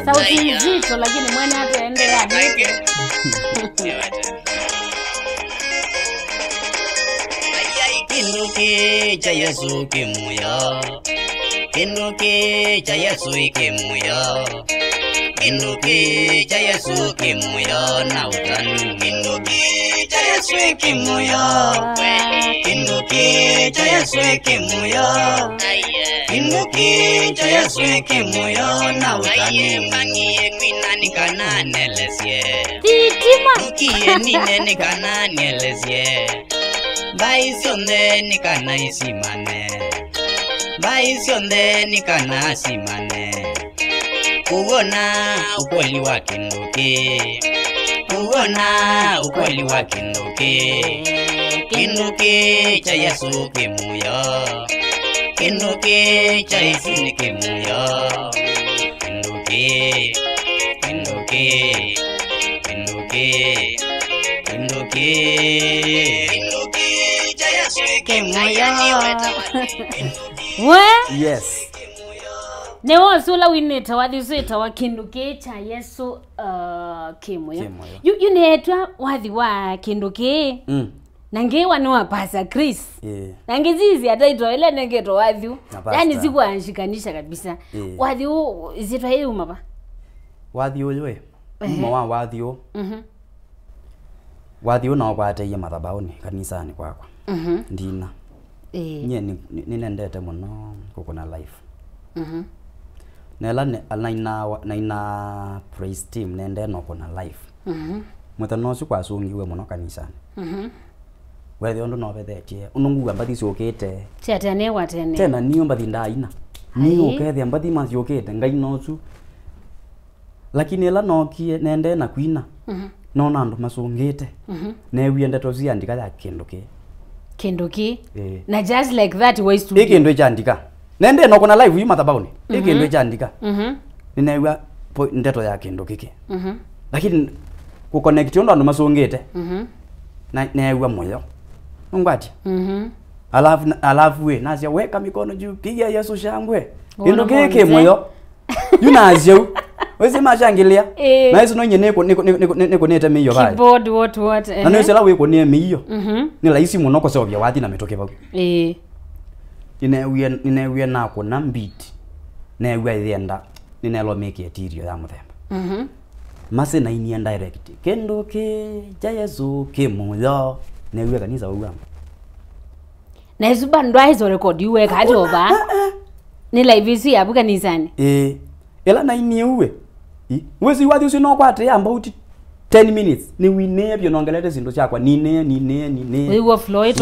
sauti nzito lakini mwene hata ende ya kindu ki cha Yesu kimuya kindu ki cha Yesu kimuya kindu ki cha Yesu kimuya na utani kindu ki cha Yesu kimuya kindu ki cha Yesu kimuya kindu ki cha Yesu kimuya na utani mangi kwina ni kana nelesie titima ki ni nene kana nelesie bai sonde ni kana isimane bai sonde ni kana simane kuona ukweli wa kinduki kuona ukweli wa kinduki kinduki cha Yesu kimuya kinduki cha Yesu ni kimuya kinduki kinduki kinduki kinduki cha Yesu kimuya we yes ne wosula wineta wathizita wa kindu kicha Yesu kimuyo yunetwa wathi wa kindu ki nangewa ni wapasa Chris nangezizi ataitwa ile nengeto wathi yani zikuanshikanisha kabisa wathi zitwa hiyo mapa wathi uyo mwa wa wathi u wathi u no kwateie mathabauni kanisani kwakwa ndina nye ninendete muno kukuna life nela na ina praise team nende no kuna life muthano ci kwasungiwe muno kanisani wewe ondo no bethetie unungu ambathi ciukite ciatene watene tena niyo mbathi ndaina niyo kethe ambathi ma ciukite ngai no cu lakini ela no kie nende na kwina no nandu masungite newie ndeto ciandika ya kindu ki na just like that ways to ikindu ichandika nende no kuna live yuma tabauni ikindu ichandika ninewa ndeto ya kindu kiki lakini ku connect ndo andu masungite na newa moyo ngwati alafu we nasia weka mikono juu piga Yesu shangwe kindu kiki moyo yunazio wese mashangilia na hizo no nyene niko nete miyo bali keyboard what na no sela we ko ne miyo ni laisi muno ko sobya wathi na metoke bagu inewie na ko na beat na ewe thienda ninelo make etirio ya muthemba mase na ini direct kendo ke cha Yesu ke muyo na ewe kanisa uga na izuba ndo hizo record iwe kajoba ni live zi abuka nizani ela na ini uwe wezi wathi ucio no kwate about 10 minutes ni wine byo nongelete zindu cyakwa nine we were floyd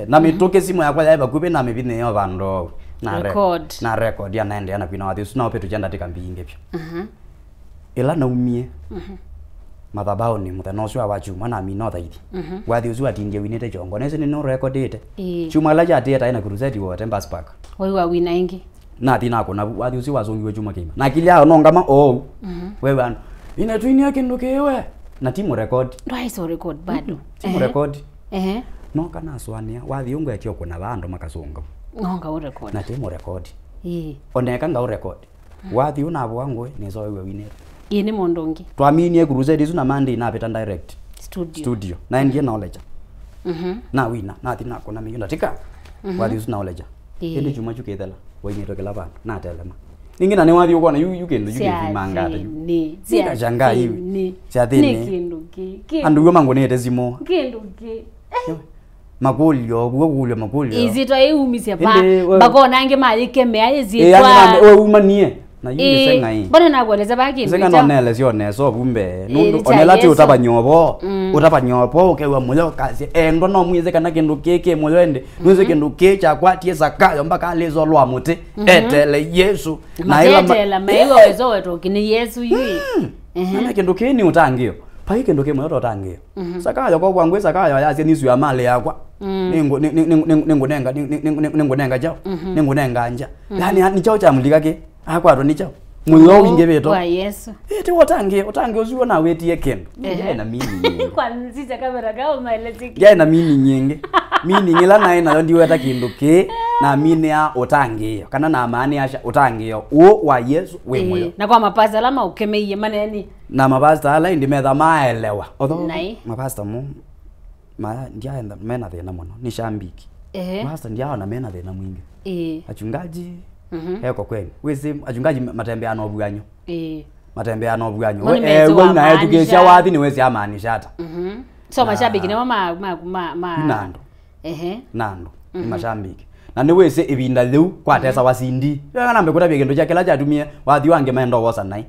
na mitoke simu yakwa yaiba kupe na mibine yo bando na record ya naende na kwina wathi ucio no petu janda tika mbinge byo ela na umie madhabao ni muthano ucio wa chuma na mino thaithi wathi ucio atinge winete jongo nese ni no record ite chuma la jate ta ina crusade wote Mbas Park wewe wina ingi na tina ko na wathi ucio wazongiwe chuma kima na kilia no ngama wewe ano ina twini yake ndokewe na timu record ndo hizo record bado timu record no kana swania wathi unga ekyo kuna bando makasonga ngonga record na timu record oneka nga record wathi una bwangu ni zo wewe wine ni mondongi twaminie crusade izu na Monday na peta direct studio na ngie knowledge na wina na tina kuna miyunda tika wathi uzu knowledge ende chuma chukethela waini tokela bana na telema ningina ni wathi ukona you can mangata ni sia janga hivi sia thini kinduki andu yo mango nete zimo kinduki magulyo magulyo izitwa eumisia bakona nge malike mea izitwa wewe umanie na yingi senga hii bwana nakueleza baki senga nonele sione so bumbe nundu onelati utapanyopo ukewa muyo kasi endo no mwize kana kindu keke muyo ende mwize kindu kecha kwatie sakayo mpaka alezo lwa muti etele Yesu na ila etele maigo wezo wetu kini Yesu yui na kindu keni utangio pai kindu kemwe utangio sakayo kwa bwangwe sakayo yase nisu ya mali yakwa ningunenga jao ningunenga anja yani ni chao cha mulikake akwato ni chao muyo winge beto kwa Yesu eti utangie uziwo na wetie kendo na mimi kwa nzija kamera kao maeleziki na mimi nyinge mimi ngila naye nayo ndiwe atakinduke na mimi ya utangie kana na amani asha utangie wa Yesu we moyo na kwa mapasta alama ukemeye maneni na mapasta ala ndimetha maelewa otho mapasta mu ndiaenda mena thina muno ni shambiki mapasta ndiaona mena thina mwingi achungaji heko kweli wese achungaji matembeano obwanyo matembeano obwanyo wewe na education wathi ni wese amanisha hata so mashabiki ni mama nando nando ni mashabiki na ni wese ibinda leu kwatesa wasindi kana mbe kutabye kendo chakela chatumie wathi wange mendo wosa nai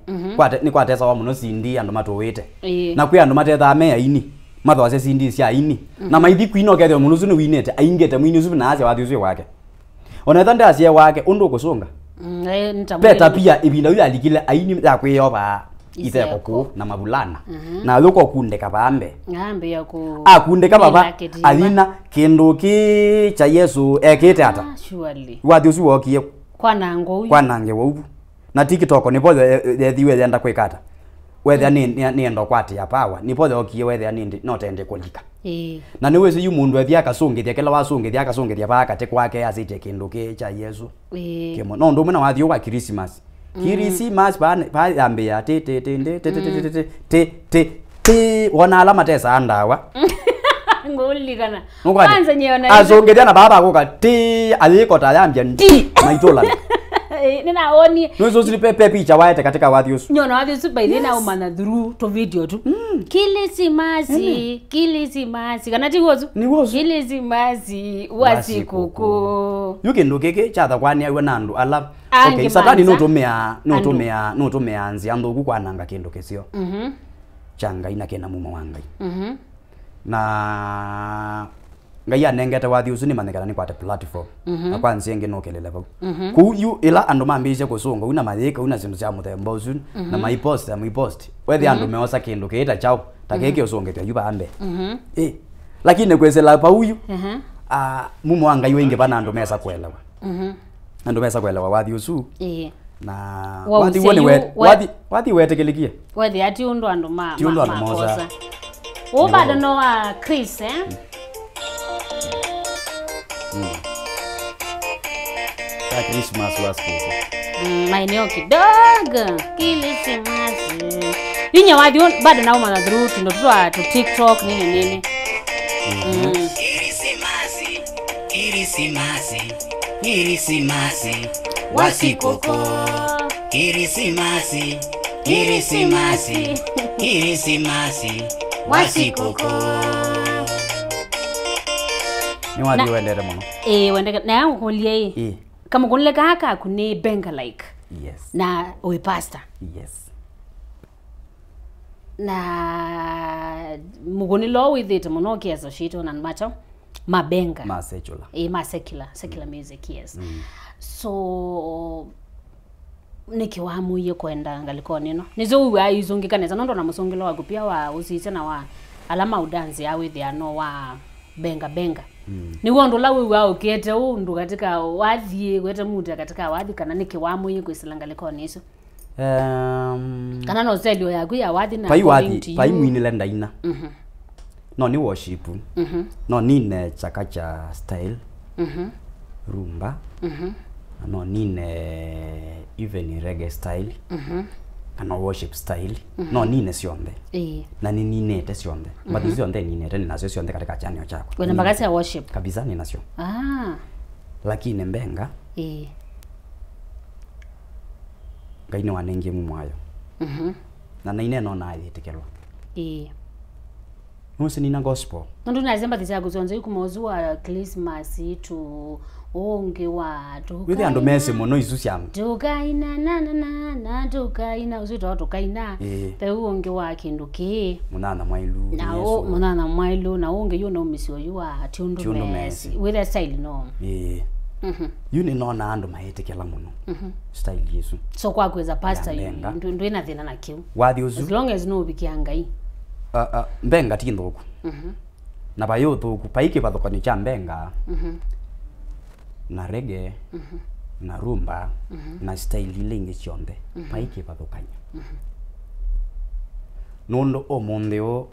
ni kwatesa wa muno sindi ando matowete na kwi ando matetha me aini matho ase sindi cia aini na maithi kwino kethe muno sunu winete aingete mwini subu na ase wathi ucio wake onetha ndacie wake undu kusonga beta pia ibinda uya alikile aini ya kwiyoba itheko ku na mabulana na yuko kundeka bambe ngambe yako akundeka baba alina kindu ki cha Yesu ekete ata surely wathi ucio wokie kwa nange wo na TikTok ni pole thiwe yenda kwikata whether ni endo kwati ya power ni pole okie whether ni not ende kulika na ni wese yu mundu athia kasungithia kila wasungithia akasungithia baka te kwake asite kindu ki cha Yesu kemo no ndu mena wathi wa Christmas pa ambe ya te wana alama tesa andawa ngulikana kwanza nyeona azongethia na baba akoka ti aliko tayambia ndi maitola nina oni nuzo silipe picha waete katika wathi usu nyona wathi usu by then umana through to video tu Kilisimasi kana tigozu Kilisimasi wasikuku yukindu keke chatha kwani awe nandu ala okay satani notumea anzi andugu kwananga kindu kesio changa ina kena muma wangai na ngaya nengete wathi usu ni manekana ni kwate platform na kwanzi enge no kelele bau ku yu ila andu mambije kusonga una mathika una zindu cia muthemba usu na my post wethi andu meosa kindu kiita chao takeke usongete yuba ambe lakini kwesela pa uyu mumo wangai wenge bana andu mesa kwelewa andu mesa kwelewa wathi usu na wathi wone wathi wetekelikia wathi ati undu andu moza bado no Chris Christmas wasiku maeneo kidogo Kilisimasi inya wathi bado na umana through ndo tu TikTok nini Kirisimasi, Kirisimasi, wasikoko. Kirisimasi, Kirisimasi, Kirisimasi, wasikoko. Ni wadi wendere mono. Wendere na holie. Kama kunle kaka kuni benga like. Yes. Na we pastor. Yes. Na mugoni law with it mono ki associate na macho mabenga. Ma secular. Ma secular music, yes. So nikiwa muyo kwenda ngaliko nino nizo uwa izungikaneza nondo na musongelo wagu pia wa usise na wa alama udanzi ya with ya no wa benga ni wondo lawe wa ukete undu katika wadhi kwete muta katika wadhi kana nikiwa muyo kwisilangaliko niso kana no zelio ya kuya wadhi na pai mwinile ndaina no ni worship no nine chakacha style rumba no nine even reggae style kana worship style no nine sionde na ni nine sionde but sionde nine tena nazo sionde katika chanio chako kuna magasi ya worship kabisa ni nasio lakini mbenga ngaine wanenge mumwayo na nine no na itekelwa Musi nina gospel. Ndu nazemba tisago zonze yukumozua Christmas to onge watu. Withi ando mese mono isusyam. Tukaina na tukaina usito tukaina. Te onge wa Kindu ki. Munana mwailu. Na munana mwailu na onge yo no misio yuwa tundu mese. With a style no. Yuni no na ando maete kela mono. Style Yesu. So kwa kweza pastor ndu ina thina na kiu. Wathi uzu. As long as no bikiangai. Mbenga tindoku. Na bayo toku paike bathokani cha mbenga. Na reggae. Na rumba. Na style lingi chonde. Paike bathokani. Nondo omondeo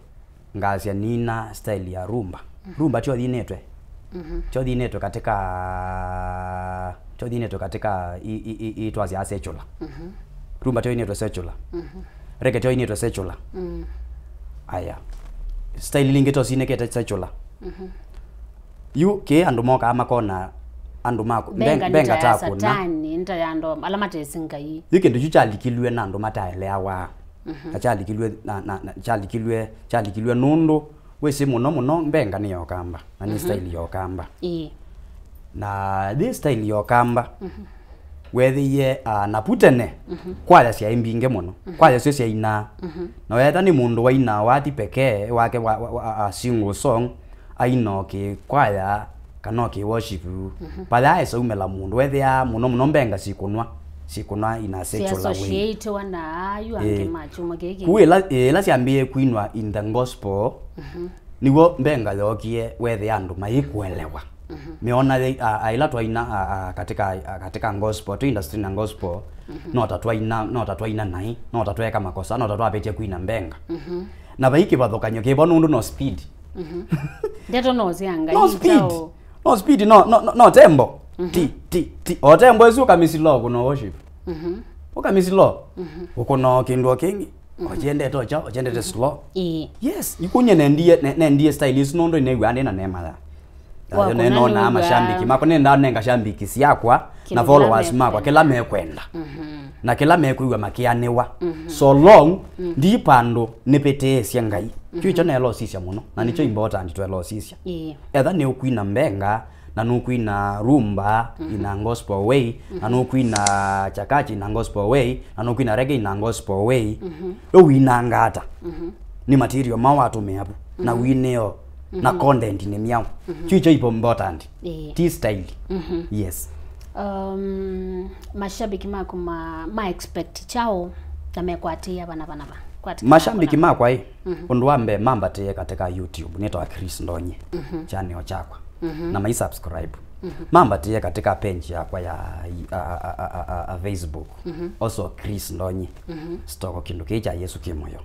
ngazia nina style ya rumba. Rumba chodi netwe. Chodi netwe katika itwazi ya secular. Rumba chodi netwe secular. Reggae chodi netwe secular. Aya style lingi to sine kete secular yu ke andu moka amakona andu mako benga tako na satani nta yando alamate singai yike ndu chalikilwe na andu mataele awa achalikilwe na chalikilwe nundu wese muno benga ni yokamba na ni style yokamba na this style yokamba wethiye na putene kwaya cia imbinge muno kwaya cio cia ina na wetha ni mundu wa ina wati pekee wake wa single song aino ki kwaya kana ki worship pala eso umela mundu wethia muno mbenga sikunwa ina sexual way associate wana ayu ange machuma keke kuela ciambie kuinwa in the gospel niwo mbenga yokie wethia andu maikuelewa meona aila twaina katika gospel to industry na gospel no tatwaina nai no tatweka makosa no tatwapetie kuina mbenga na baiki bathokanyo ke bono no speed ndeto no zianga no speed no tembo ti o tembo esu kamisilo kuno worship ukamisilo ukono kindu kingi ojende tocha ojende slow yes ikunye nendie style is nondo inegwande na nema neno na mashambiki mako nenda nenga shambiki siakwa na followers makwa kila mekwenda na kila mekuiwa makianewa so long ndi pando nipete cia ngai kicho na elo sisia muno na nicho important to elo sisia etha ne ukuina mbenga na nukuina rumba ina gospel way na nukuina chakachi na gospel way na nukuina reggae na gospel way wina ngata ni material mawatu meapu na wineo na content ni miao chicho ipo important ti style yes mashabiki mako ma expect chao tamekwatia bana mashabiki mako ai ondwambe mamba te katika YouTube nitwa Chris Ndonye channel chakwa na mai subscribe mamba te katika page yakwa ya Facebook also Chris Ndonye stoko Kindu kicha Yesu kimoyo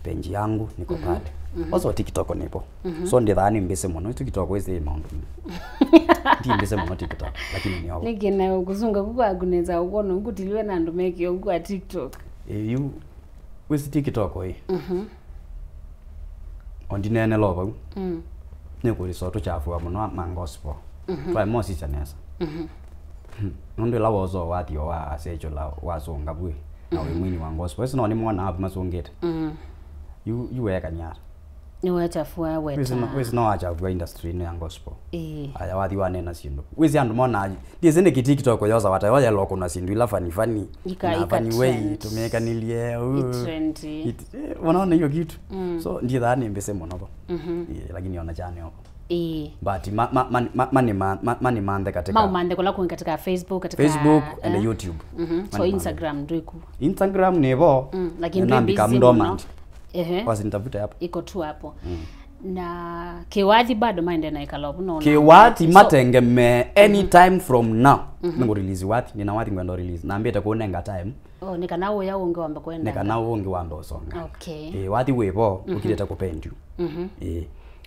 page yangu niko pale also TikTok nipo so ndithani mbese muno TikTok wese maundu ndi mbese muno TikTok lakini ni hapo nikina kuzunga kuko aguneza ukono ukutiliwe na ndo meki okuwa TikTok you wese TikTok oi ondinene loba neko risoto chafu muno ma gospel twa mosi chanesa nundu la wozo wati wa asecho la wasonga bwe na we mwini wa gospel sino ni mwana hapo masongete you weka nyara ni wachafua weta wezi no achafua industry ni ya gospel aya wathi wanena sindu wezi andu mona ndiye ne TikTok yoza wata yoya loko na sindu ila fani na fani way tumeka nilie trendy wanaona hiyo kitu so ndiye dhani mbese monopo lakini ona chane hapo but mani mande katika mande kola kuin katika Facebook and YouTube so Instagram ndiku Instagram nebo lakini nambika mdoma basi nitavuta hapo iko tu hapo na kiwathi bado maende na ikalobu no kiwathi matenge me anytime from now ngo release wathi nina wathi ngwendo release naambia takuonenga time nikanawo ya unge wambe kwenda nikanawo unge wando songa okay wathi wepo ukileta kupendu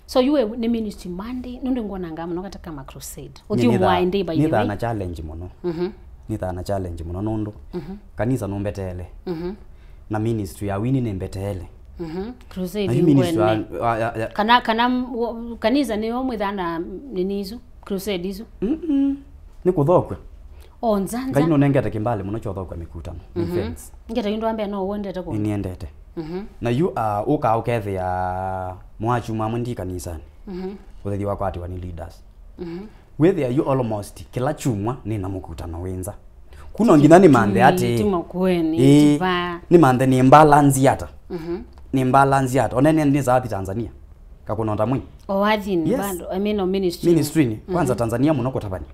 so you ni ministry Monday nundu ngona ngama no kata kama crusade uthi winde by the way ni challenge muno ni challenge muno nundu kanisa nombetele na ministry ya wini nembetele crusade ngwene kana kanisa ni omwe thana ninizo crusade izo ni kuthokwe nzanza kaino nengete kimbali muno chothokwe mikutano events ngeta yindu ambe no wendete ko niendete na you uka ukethia mwachu mamundi kanisani uthethi wa kwati wa ni leaders whether you almost kila chumwa ni na mukutano wenza kuno ngina ni mande ati makueni ni mande ni imbalance yata ni imbalance yata onene ni za Tanzania kakuna ndamwi wathi ni bando I mean ministry ni kwanza Tanzania muno kotabani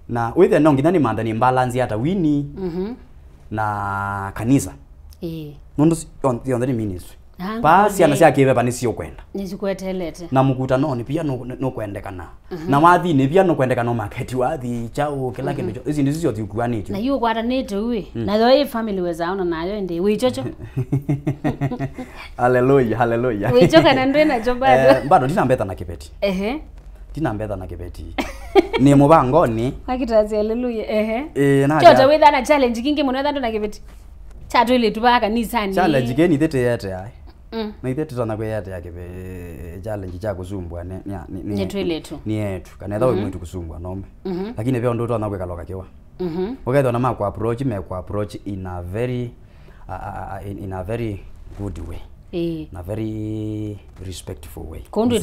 na whether no ngina ni mande ni imbalance yata wini na kanisa nondo on the ministry basi anasema kibe bani sio kwenda nisikwetelete na mkutano ni pia no kwendekana na wathi ni pia no kwendekana market wathi chao kila kindu hizi ndizo sio tukuani na yu kwata nete we na the family wezaona nayo ndi wichocho hallelujah wichoka na ndena bado tina mbeta na kipeti tina mbeta na kipeti ni mubangoni akitazi hallelujah chocha we thana challenge kingi muno thando na kipeti chato ile tubaka ni sani challenge geni thete yete ai na ithete tana kwe yete yake challenge cha kusumbwa ni yetu kana thawe mwitu kusumbwa nombe lakini pia ndo tana kwe kaloka kiwa ukaitha na makwa approach in a very good way na very respectful way kundu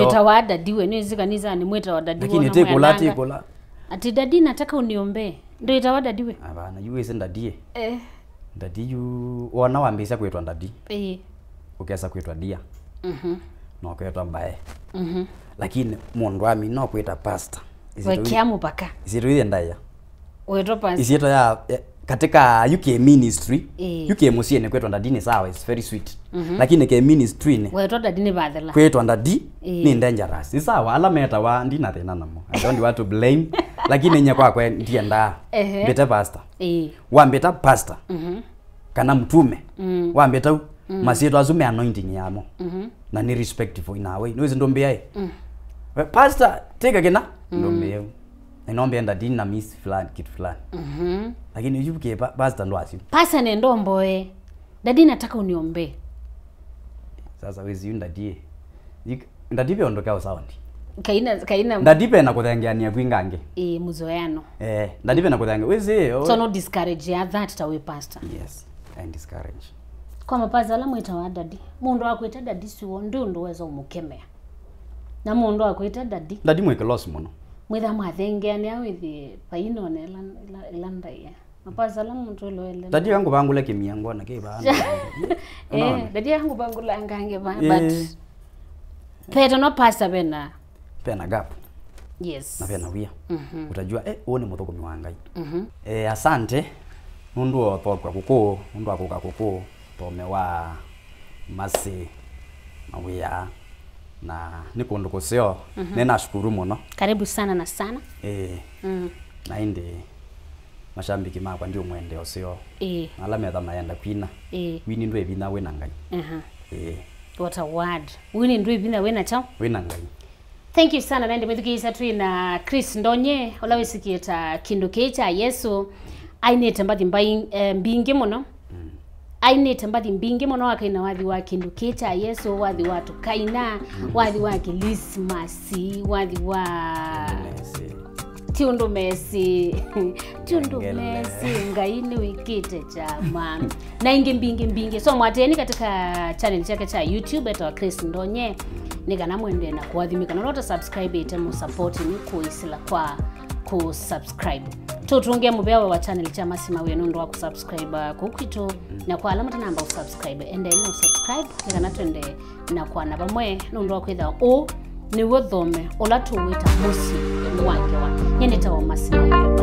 itawada diwe ni zikanisa ni mweta wadadi lakini tekola ati dadi nataka uniombee ndio itawada diwe hapana you send dadie dadi you wana wambisa kwetwa dadi ukesa kwetwa dia no kwetwa mbae lakini mundu ami no kweta pastor wekiamu paka isito ile ndaya wetwa pastor isito ya katika UK ministry UK musie ne kwetwa dadi ni sawa it's very sweet lakini ke ministry ne wetwa dadi ni bathela kwetwa dadi ni dangerous is sawa ala meta wa ndina tena namo I don't want to blame lakini nya kwa ndienda beta pastor wambeta pastor kana mtume wambeta masieto azume anointing yamo na ni respectful in a way no ndo mbea pastor take again ndo mbea inombe enda dini na miss fulani kitu fulani lakini yuke pastor ndo asi pastor ne ndo mboe dadi nataka uniombee sasa wezi yunda die ndadipe ondoka sound kaina ndadipe na kuthengeania kwingange muzoeano ndadipe na kuthengeania wezi so no discourage ya that tawe pastor yes and discourage kwa mapaza la mwita wa dadi mundu akwita dadi siwo ndu weza umukemea na mundu akwita dadi mweke loss muno mwitha mwathengeni awithi paino ne landa ya mapaza la mundu loele dadi yangu bangule kimiango na kibana dadi yangu bangula angange but peto no pastor bena gap yes na pena wia utajua one muthoko miwangai asante mundu othokwa kuko mundu akoka kuko Thome wa masi Mawia na nikundu kusio nena shukuru muno karibu sana na sana na indi mashambiki makwa ndio mwende osio ala metha mayenda kwina wini ndwe bina wena ngai what a word wini ndwe bina wena chao wena ngai thank you sana nende methikisa twina Chris Ndonye olawisikieta kindu kicha Yesu ainete mbathi mbingi muno ainite mbathi mbingi muno akaina wathi wa kindu kicha Yesu wathi watu kaina wathi wa Christmas wathi wa Tundu Messi ngaini wikite chama na ingi mbingi so mwateni katika channel chake cha YouTube eta Chris Ndonye nikana mwende na kuadhimika na lota subscribe ite mu support ni kuisila kwa ku subscribe tutunge mubewa wa channel cha Mawia nundo wa kusubscribe kukwito na kwa alama namba usubscribe ende no subscribe nikana twende na kwa naba mwe nundo wa kwitha o ni wo Thome ola tuwita musi wange wa nyene tawa Mawia.